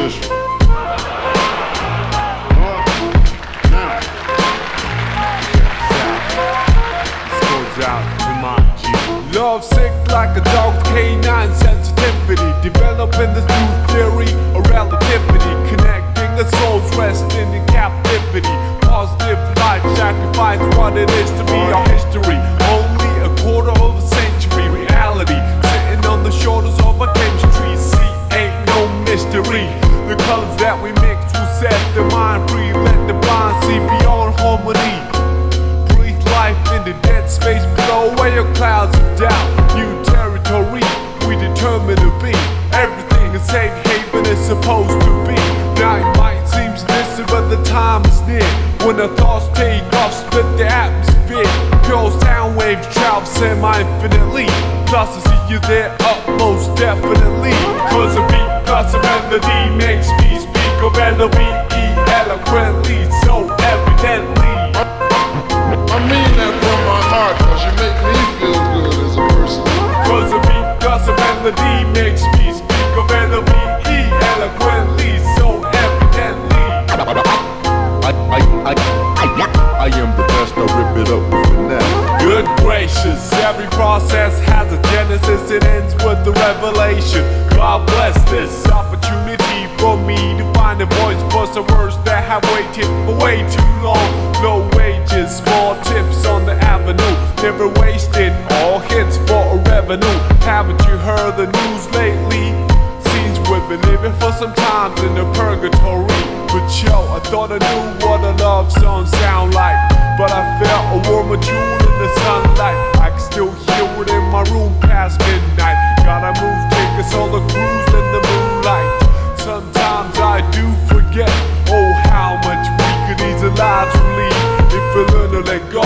official. Out to my G. Love sick like a dog, canine sensitivity. Developing this new theory of relativity. Connecting the souls resting in captivity. Positive life sacrifice what it is to be our history. Only a quarter of a century reality. Sitting on the shoulders of a chemistry. See, ain't no mystery. The colors that we mix will set the mind free. Let the blind see beyond harmony. Life in the dead space below, where your clouds of doubt. New territory, we determined to be. Everything a safe haven is supposed to be. Now it might seem distant, but the time is near. When the thoughts take off, split the atmosphere. Pure sound waves travel semi-infinitely. Plus I see you there up most definitely. Cause a beat plus a melody makes me speak of L-O-V-E eloquently, so evidently. I mean that from my heart, cause you make me feel good as a person. Cause a beat plus a melody makes me speak of L-O-V-E eloquently, so evidently. I am the best, I rip it up with finesse. Good gracious, every process has a genesis, it ends with the revelation. God bless this opportunity for me to find a voice for some words that have waited for way too long. No wages, small tips on the avenue, never wasted, all hits for a revenue. Haven't you heard the news lately? Seems we've been living for some time in the purgatory. But yo, I thought I knew what a love song sound like, but I felt a warmer tune in the sunlight. I can still hear it in my room past midnight. Gotta move, take us on a cruise in the moonlight. Sometimes I do forget, oh how much we could easily lives will lead if we learn to let go.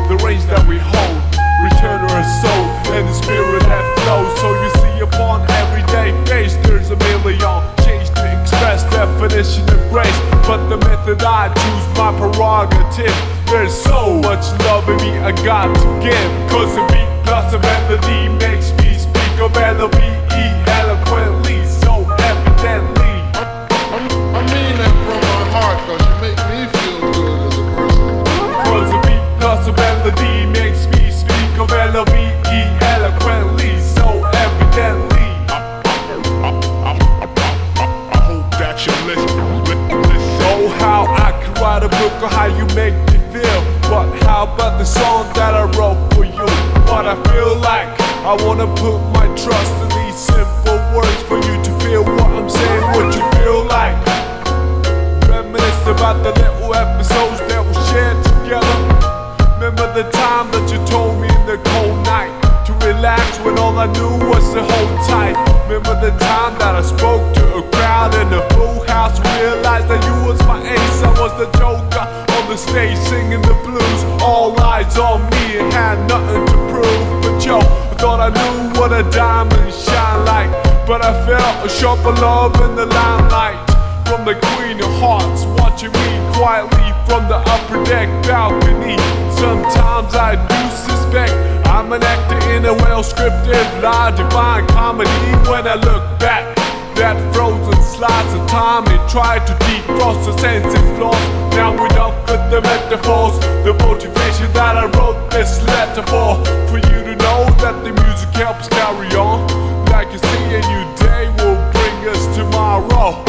The reins that we hold, return to our soul and the spirit that flows. So you see upon everyday face there's a million change to express definition of grace. But the method I choose my prerogative. There's so much love in me I got to give. Cause a beat plus a melody makes me speak of L-O-V-E eloquently, so evidently. I mean that from my heart, cause you make me feel good as a person. Cause a beat plus a melody makes me speak of L-O-V-E eloquently, so evidently. I hope that you listen. Oh how I could write a book on how you make me feel. But how about the song that I wrote for you? What I feel like, I wanna put my trust in these simple words for you to feel what I'm saying, what you feel like. Reminisce about the little episodes that we shared together. Remember the time that you told me in the cold night to relax when all I knew was to hold tight. Remember the time that I spoke to a crowd in a full house, realized that you was my ace, I was the joker on the stage singing the blues. All eyes on me and had nothing to prove. But yo, I thought I knew what a diamond shine like, but I felt a sharper love in the limelight. From the Queen of Hearts, watching me quietly from the upper deck balcony. Sometimes I do suspect I'm an actor in a well-scripted, live divine comedy. When I look back, that frozen slice of time, it tried to defrost the senses lost. Now we're done with the metaphors, the motivation that I wrote this letter for you to know that the music helps carry on. Like you see, a new day will bring us tomorrow.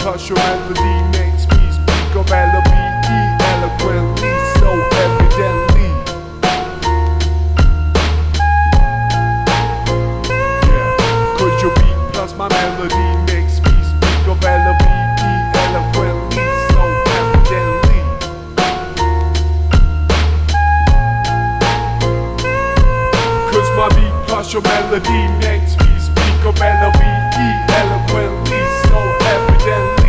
Cause your melody makes me speak of L-O-V-E eloquently, so evidently. Yeah, cause your beat plus my melody makes me speak of L-O-V-E eloquently, so evidently. Cause my beat plus your melody makes me speak of L-O-V-E eloquently, so evidently.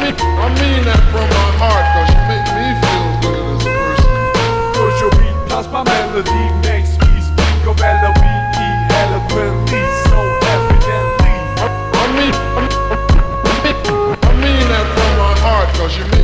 I mean that from my heart, cause you make me feel good as a person. Cause your beat plus my melody makes me speak of L-O-V-E eloquently, so evidently. I mean that from my heart, cause you make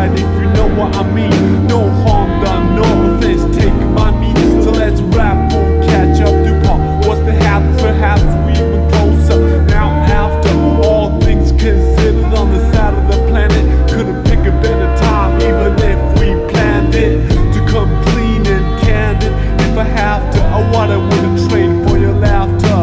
right if you know what I mean. No harm done, no offense taken by me. So let's rap, we'll catch up to Paul. What's the happen? Perhaps we even closer. Now after all things considered on the side of the planet, couldn't pick a better time even if we planned it to come clean and candid. If I have to, I wouldn't trade for your laughter.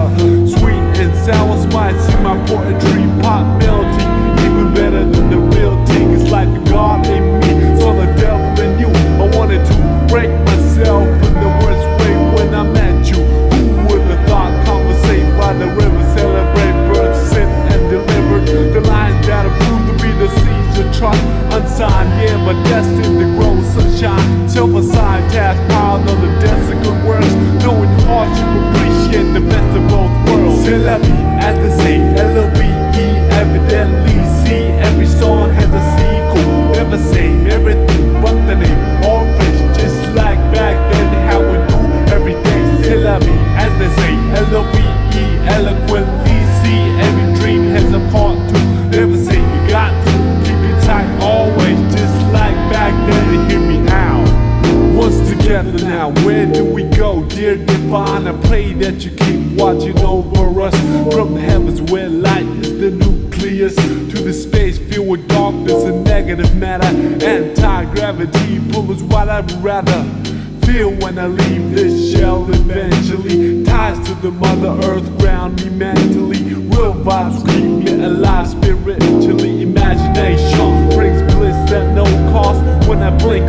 Sweet and sour spice in my poetry, pop melody, even better than the real thing. It's like a God in me, so the devil in you. I wanted to break myself in the worst way when I met you. Who would have thought conversate by the river, celebrate birth, sent and delivered the lines that are proved to be the seeds of trust, unsigned, yeah, but destined to grow sunshine. Self-assigned task piled on the desk of good works, knowing hardship, appreciate the best of both worlds. C'est la vie, as they say, L-O-V-E, evidently see every song has a sequel. Never same, everything but the name, all fish, just like back then, how we do every day. C'est la vie, as they say, L-O-V-E, eloquently see every dream has a part to. Never say you got to keep it tight always, just like back then. Hear me out. Once together now, where do we go, dear divine? I pray that you keep watching over us from the heavens where light is the nucleus to the space filled with darkness and negative matter. Anti-gravity pull is what I'd rather feel when I leave this shell eventually. Ties to the mother earth ground me mentally. Real vibes keep me alive spiritually. Imagination brings bliss at no cost. When I blink,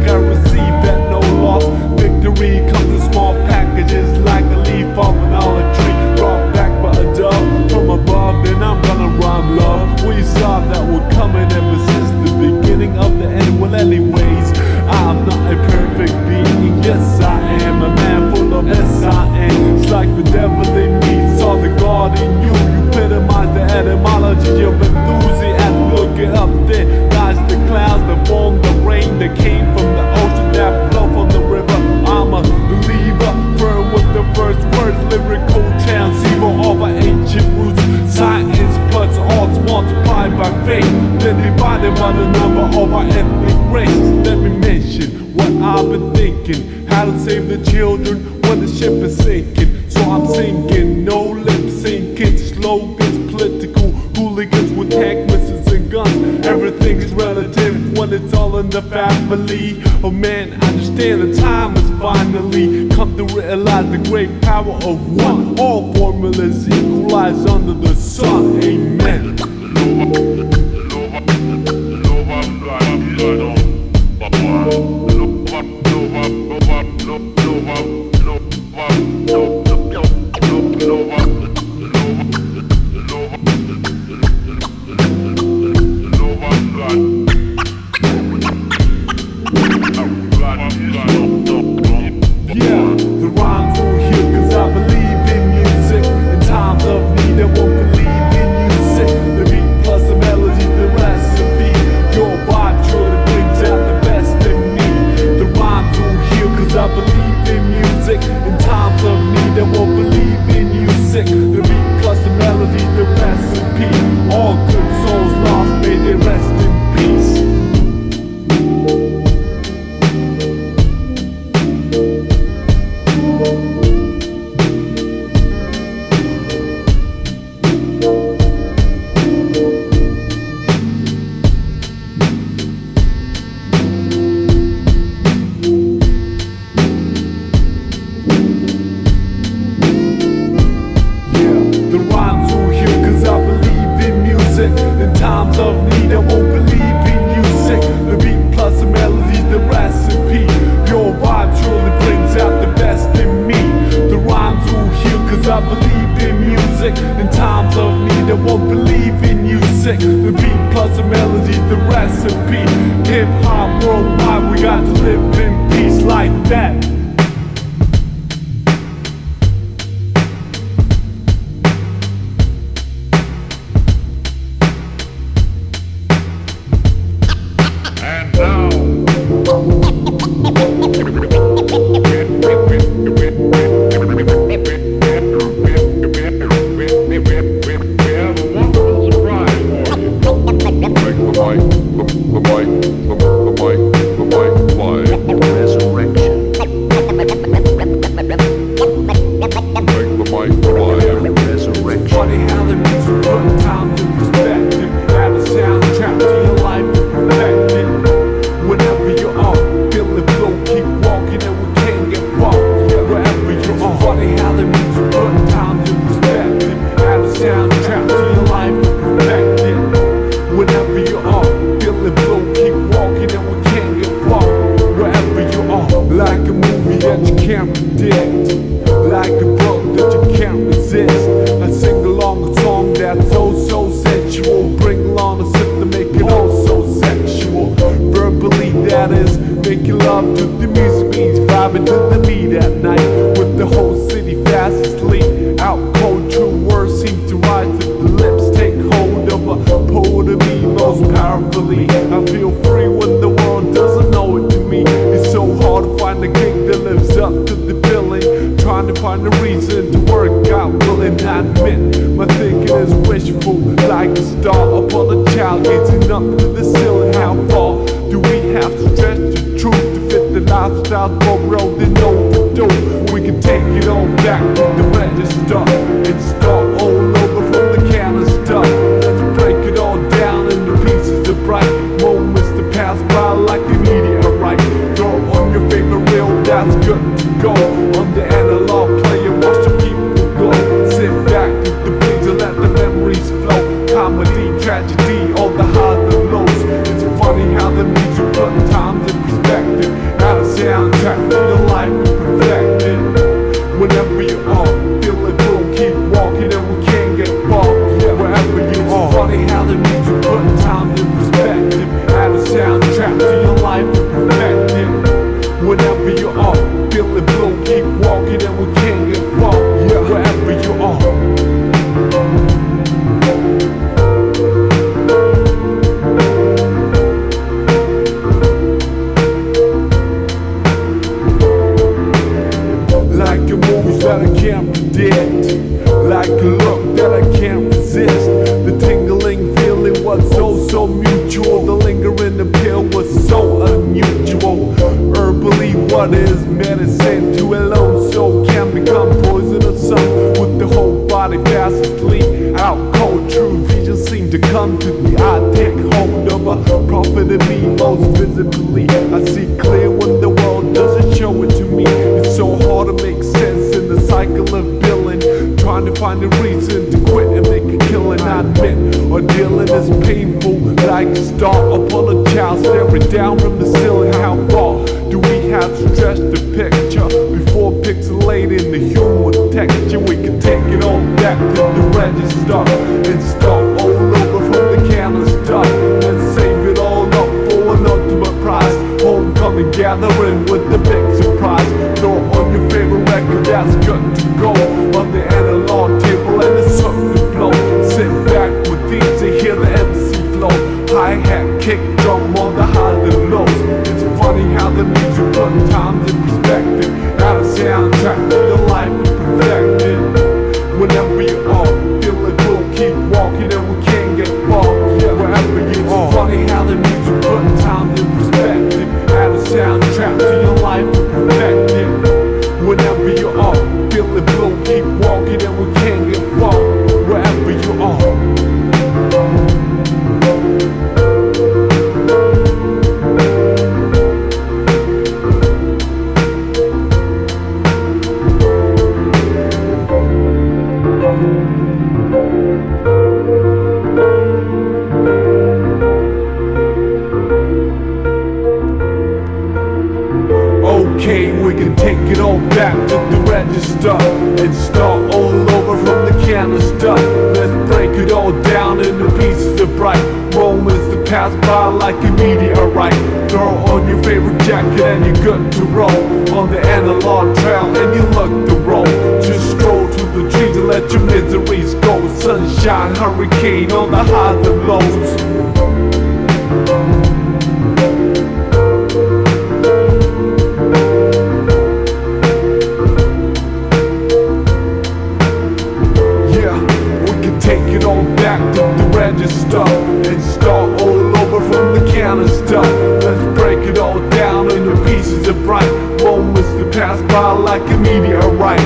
I receive at no loss. Victory comes in small packages like a leaf off an olive tree, brought back by a dove from above. Then I'm gonna rhyme love. We saw that we're coming ever since the beginning of the end. Well, anyways, I'm not a perfect being. Yes, I am a man full of S-I-N. It's like the devil in me, saw the God in you. You epitomize the etymology of enthusiasm. Look it up, there lies the clouds that form the rain that came from the ocean that flow from the river. I'm a believer, firm with the first words, lyrical transceiver of our ancient roots. Science plus arts multiplied by faith, then divided by the number of our ethnic race. Let me mention what I've been thinking, how to save the children when the ship is sinking. So I'm singing, no lip syncing, slogans, political hooligans with tank missiles and guns. Everything is relative when it's all in the family. Oh man, I understand the time has finally come to realize the great power of one. All formulas equalize under the sun. Amen. I believe in music. In times of need, I won't believe in you sick. The beat plus the melody, the recipe. Hip hop worldwide, we got to live in peace like that. And now, we have a wonderful surprise for you. Break the mic. mic fly. Resurrection. Make the mic fly. Resurrection. Funny how the music put time to perspective. Add a soundtrack to your life and perfect it. Whenever you are feeling low, keep walking and we can't get far. Wherever you are. Funny how the music put time to perspective. Add a soundtrack to your life and perfect it. Whenever you are feeling low, keep walking and we can't get far. Wherever you are. Like a movie that you can't predict. Like a book that you can't resist. I sing along a song that's so sensual. Bring along a sip to make it all so sexual. Verbally that is making love to the music means vibing to the beat at night. With the whole city fast asleep. Out cold true words seem to rise to the lips. Take hold of a poet of me most powerfully. I feel free when the world doesn't know it to me. It's so hard to find a gig that lives up to the billing. Trying to find a reason to work out, willing I admit my thinking is wishful. Like a star upon a child gazing up to the ceiling. How far do we have to stretch the truth to fit the lifestyle for road and overdue? We can take it all back with the register and start all over from the canister. Let's break it all down into pieces of bright moments to pass by like a meteorite. Throw on your favorite reel, that's good to go. On the analog player, watch the people glow. Sit back with the beats and let the memories flow. Comedy, tragedy, all the highs and lows. It's funny how the music put times in perspective. Add a soundtrack to your life and perfect it. Whenever you are feeling blue, keep walking and we can't get far. Wherever you are. It's funny how the music put times in perspective. Add a soundtrack to your life and perfect it. Whenever you are feeling blue, keep walking and we can't get far. Wherever you are. Like a move that I can't predict. Like a look that I can't resist. The tingling feeling was so mutual. The lingering appeal was so unusual. Herbally, what is medicine to alone so can become poisonous. Some with the whole body fast asleep. Out cold, true vision seem to come to the eye. Take hold of a prophet in me most visibly. I see clear when the world doesn't show it to me. It's so hard to make sense in the cycle of billing. Trying to find a reason to quit and make a killing. I admit, ordealing is painful. Like a star upon a child staring down from the ceiling. How far do we have to stretch the picture before pixelating the human texture? We can take it all back to the register and start all over from the canister. Let's save it all up for an ultimate prize. Homecoming gathering with the big surprise. Throw on your favorite record, that's good to go. On the analog table and it's something to blow. Sit back with these and hear the MC flow. Hi-hat, kick, drum on the highs and lows. It's funny how the music put times in perspective. Add a soundtrack to your life and perfect it. Whenever you are feeling blue, keep walking and we can't get far. Wherever you are. It's funny how the music put times in perspective. Add a soundtrack to your life and perfect it. Whenever you are feeling blue, keep walking and we can't get far. Wherever you are. Okay, we can take it all back to the register and start all over from the canister. Let's break it all down into pieces of bright moments to pass by like a meteorite. Throw on your favorite jacket and you're good to roll on the analog trail and you look to roll. Just stroll to the trees and let your miseries go. Sunshine, hurricane on the highs and lows. Take it all back to the register and start all over from the canister. fall like a meteorite.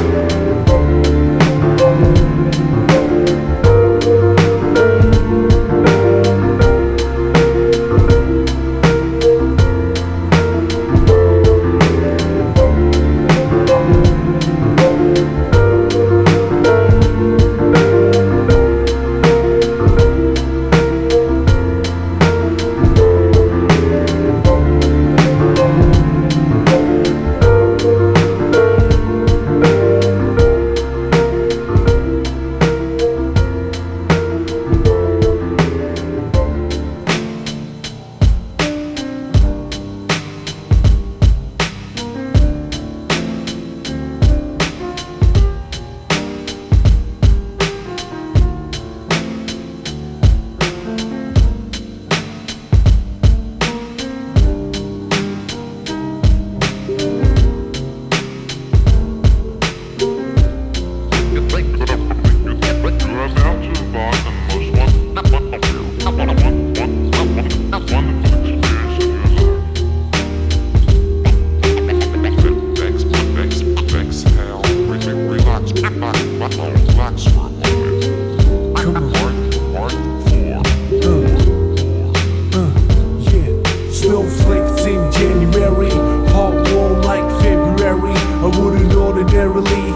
Snowflakes in January, hot warm like February. I wouldn't ordinarily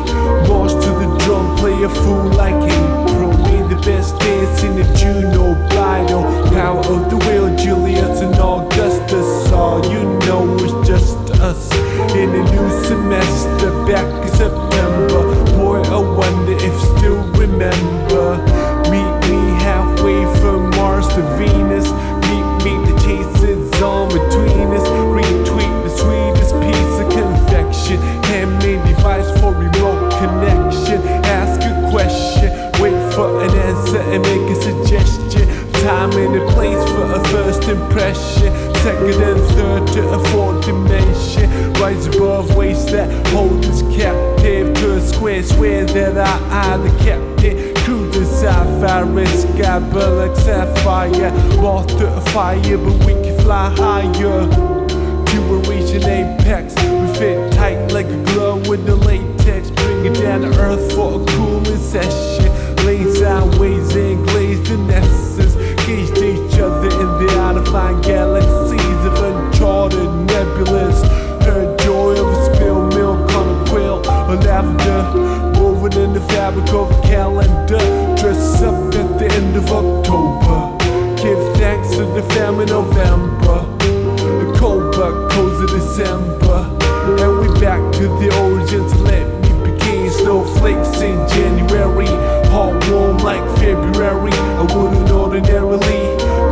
march to the drum, play a fool like April. Made the best dance in the June, no bridal. Power of the will, Julius and Augustus. All you know is just us in a new semester, back in September. Boy, I wonder if still remember. Meet me halfway from Mars to Venus. Meet the chases on between us. Retweet the sweetest piece of confection. Handmade device for remote connection. Ask a question, wait for an answer and make a suggestion. Time and a place for a first impression. Second and third to a fourth dimension. Rise above ways that hold us captive to a square that I the captain. Cruising sapphire, sky burn like sapphire. Moth to a fire, but we can fly higher to a region apex. We fit tight like a glove with the latex. Bring it down to earth for a cooling session. Lane sideways and glazed in essence. Gauged each other in the out-of-line galaxies of uncharted nebulas. Heard joy of a spilled milk on a quill or lavender, woven in the fabric of a calendar. Dress up at the end of October. Give thanks to the famine November. A cold but cozy December. And we back to the origins. Let me begin. Snowflakes in January, hot warm like February. I wouldn't ordinarily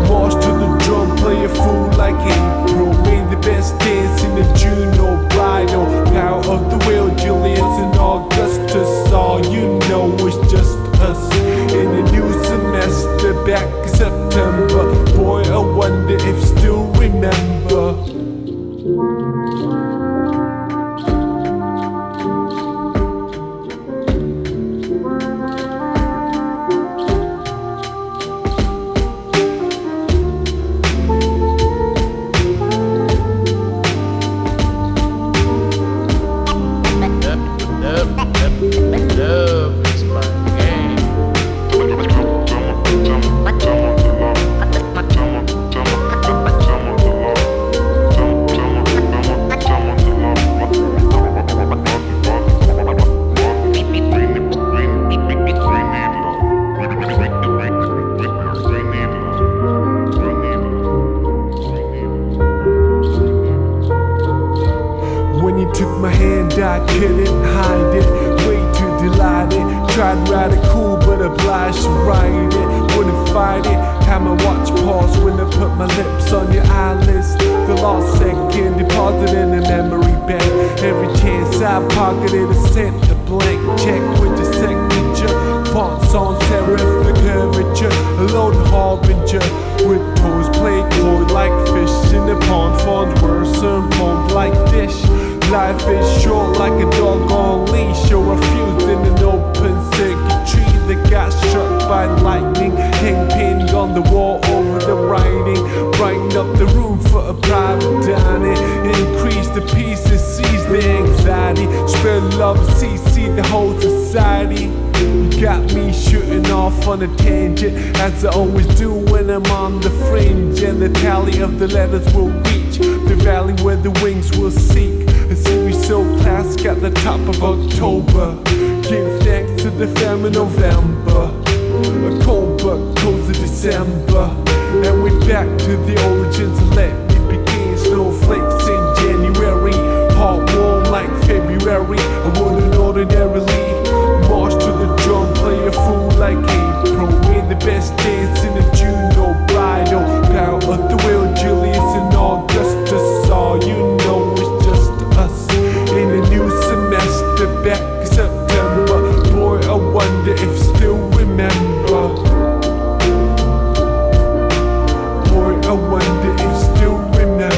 march to the drum, play a fool like April. Made the best dance in the June, no bridal. Power of the will, Julius and Augustus. All you know is just us in a new semester, back in September. Boy, I wonder if still remember. Took my hand, I couldn't hide it. Way too delighted. Tried to ride it cool, but obliged to ride it. Wouldn't fight it. Had my watch pause when I put my lips on your eyelids. The lost second deposited in a memory bank. Every chance I pocketed, I sent a blank check with your signature. Fonts on serif, the curvature. A lone harbinger with toes play coy like fish in the pond. Fonts worse and pond like dish. Life is short like a dog on leash, or a fuse in an open circuitry that got struck by lightning. Hang pinned on the wall over the writing. Brighten up the room for a private dining. increase the peace and seize the anxiety. Spread love and see the whole society. You got me shooting off on a tangent, as I always do when I'm on the fringe. And the tally of the letters will reach the valley where the wings will seek. A series so classic at the top of October. Give thanks to the fam in November. A cold but close of December. And we're back to the origins. Let me begin. Snowflakes in January, hot warm like February. I wouldn't ordinarily march to the drum, play a fool like April. We're the best dance in the June or bridal. Power of the will, Julius and Augustus. All you know is just us in a new semester. Back in September. Boy, I wonder if you still remember. Boy, I wonder if you still remember.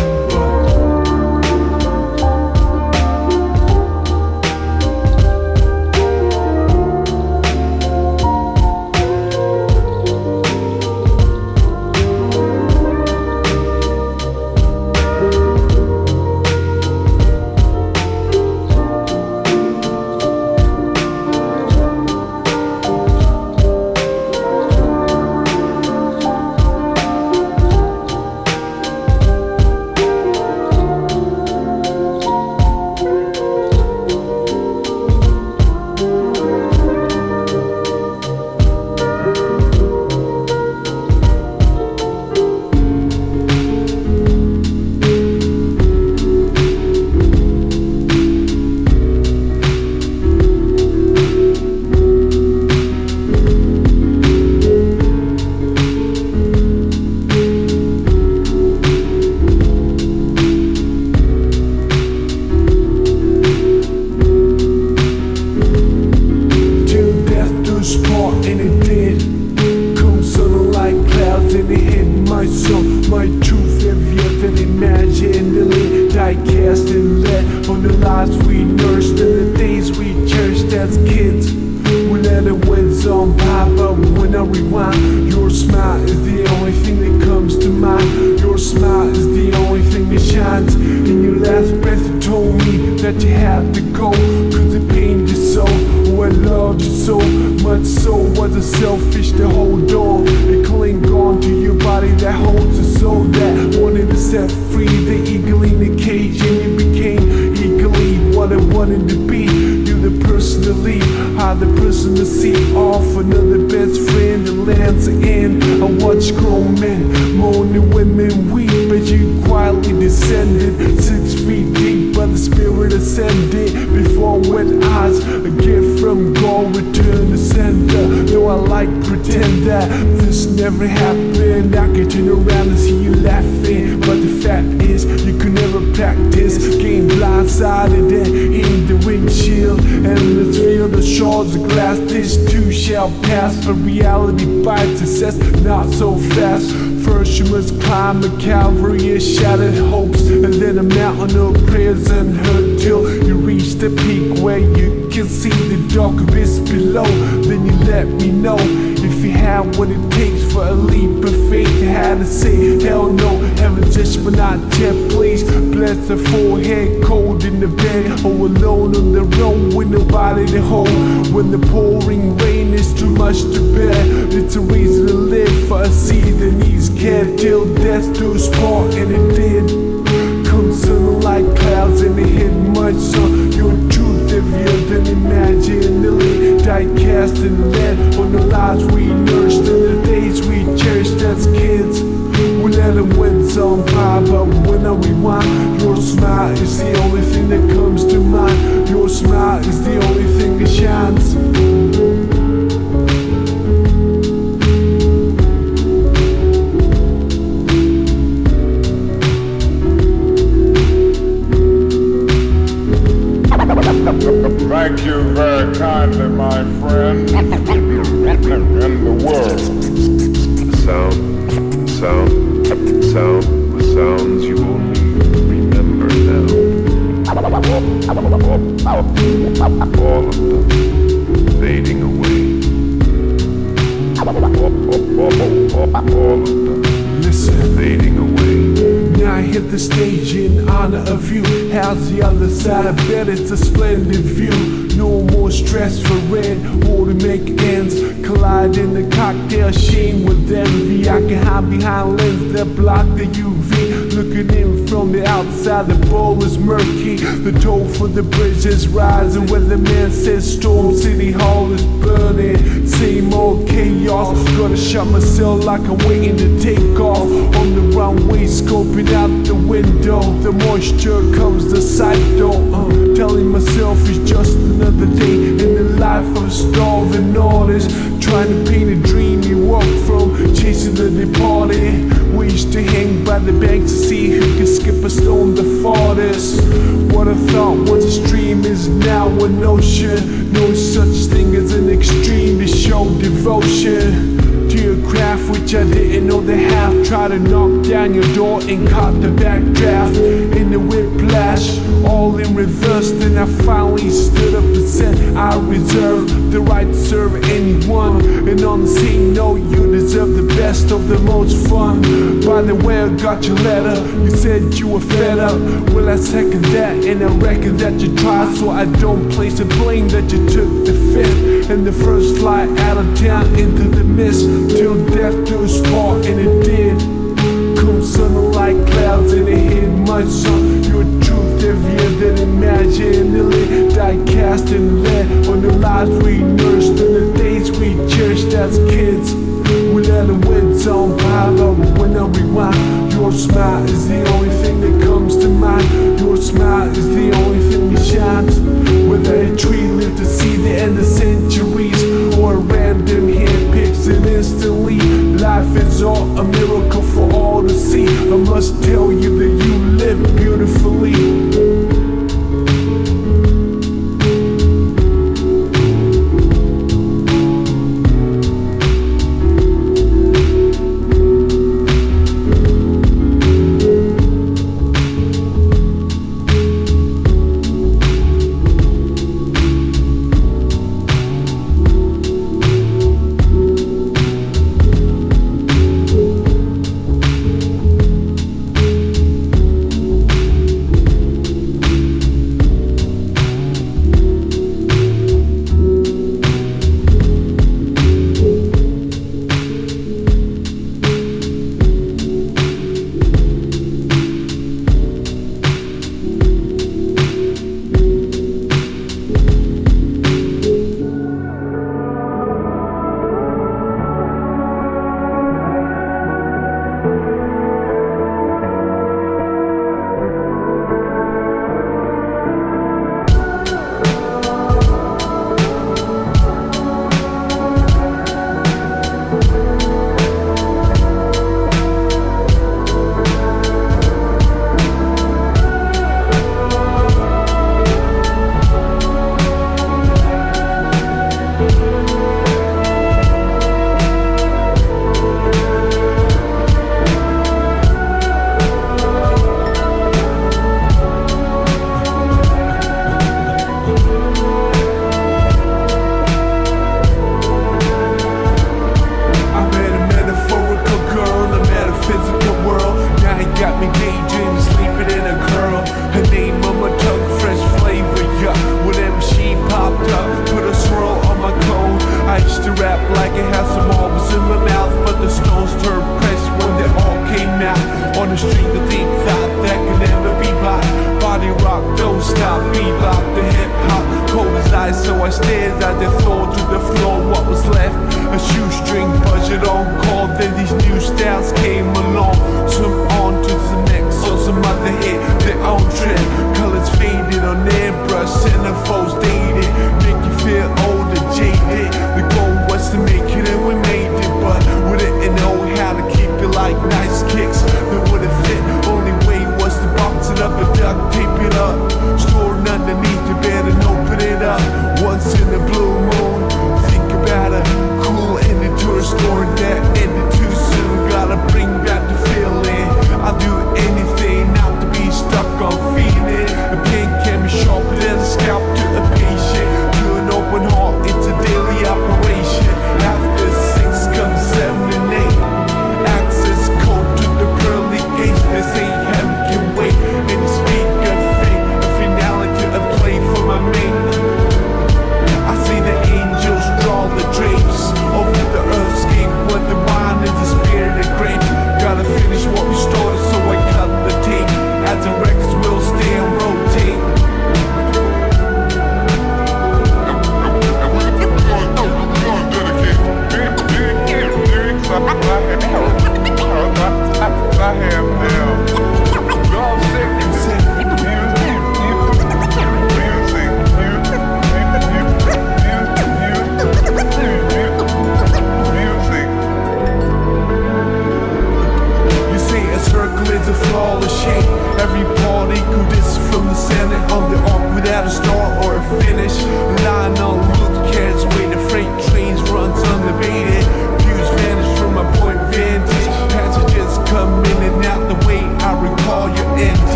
My truth heavier than imaginally die-cast and let on the lives we nursed and the days we cherished as kids. We let it whiz on by, but when I rewind, your smile is the only thing that comes to mind. Your smile is the only thing that shines. In your last breath you told me that you had to go, cause it pained you so. Oh, I loved you so much, so was it selfish to hold on and cling on to your body that holds a soul that wanted to set free the eagle in the cage, and you became eagerly what I wanted to be. You're the person to leave, I'm the person to see off another best friend and lands in. I watch grown men moaning, women weep, but you quietly descended 6 feet deep, but the spirit ascended before wet eyes. A gift from God, return to sender. Though I like pretend that this never happened, I can turn around and see you laughing, but the fact is you could never practice. Game blindsided and in the windshield, and let's feel the shards of glass. This too shall pass. A reality bites success not so fast. First you must climb a Calvary of shattered hopes, and then a mountain of prayers unheard, till you reach the peak where you can see the dark abyss below. Then you let me know if you have what it takes for a leap of faith. You had to say hell no, heaven just but not yet, please. Bless the forehead, cold in the bed, or alone on the road with nobody to hold. When the pouring rain is too much to bear, it's a reason to live, for a seed that needs care till death do us part, and it did. Come sun like clouds and it hit my son. Your truth heavier than imaginally die-cast and lead on the lives we nursed and the days we cherished as kids. We let them winds on by, but when I rewind, your smile is the only thing that comes to mind. Your smile is the only thing that shines. Thank you very kindly, my friend. In the world. Sounds you only remember now. All of them fading away. All of them listen, fading away. I hit the stage in honor of you. How's the other side? I bet it's a splendid view. No more stress for rent or to make ends. Collide in the cocktail sheen with envy. I can hide behind lenses that block the UV. Looking in from the outside, the bowl is murky. The toll for the bridge is rising. When the man says storm, City Hall is burning. Same old chaos. Gotta shut myself like I'm waiting to take off. On the runway, scoping out the window. The moisture comes the sight though. Telling myself it's just another day in the life of a starving artist. Trying to paint a dream you walk from, chasing the departed. We used to hang by the bank to see who can skip a stone the farthest. What I thought was a stream is now an ocean. No such thing as an extreme to show devotion to your craft, which I didn't know they have. Try to knock down your door and caught the backdraft in the whiplash, all in reverse. Then I finally stood up and said I reserve the right to serve anyone. And on the same note, you deserve the best of the most fun. By the way, I got your letter. You said you were fed up. Well, I second that, and I reckon that you tried. So I don't place the blame that you took the fifth and the first flight out of town into the mist. Till death do us part, and it did. Come sun like clouds, and it hit my son. Your truth heavier than imagined. Nearly die cast and lead on the lives we nursed and the days we cherished as kids. We let the winds on pile up when I rewind. Your smile is the only thing that comes to mind. Your smile is the only thing that shines. Whether a tree lived to see the end of centuries or a random hand picks it instantly, life is all a miracle for all to see. I must tell you that you live beautifully.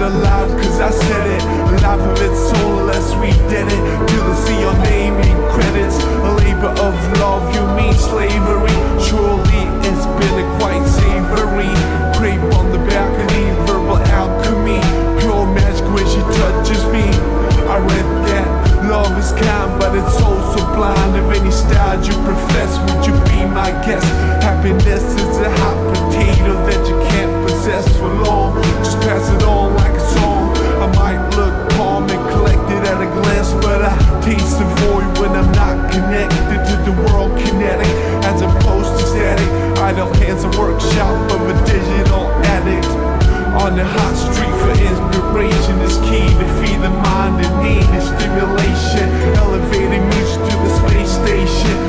alive cause I said it. A life of its soul unless we did it. Till they see your name in credits. A labor of love, you mean slavery. Surely it's been quite savory. Grape on the balcony, verbal alchemy. Pure magic when she touches me. I read that love is kind, but it's also blind. Of any style you profess, would you be my guest? Happiness is a hot potato that you can't possess for long. Just pass it on like a song. I might look calm and collected at a glance, but I taste the void when I'm not connected to the world kinetic, as opposed to static. Idle hands a workshop of a digital addict. On the hot street for inspiration is key to feed the mind in need of stimulation. Elevating music to the space station.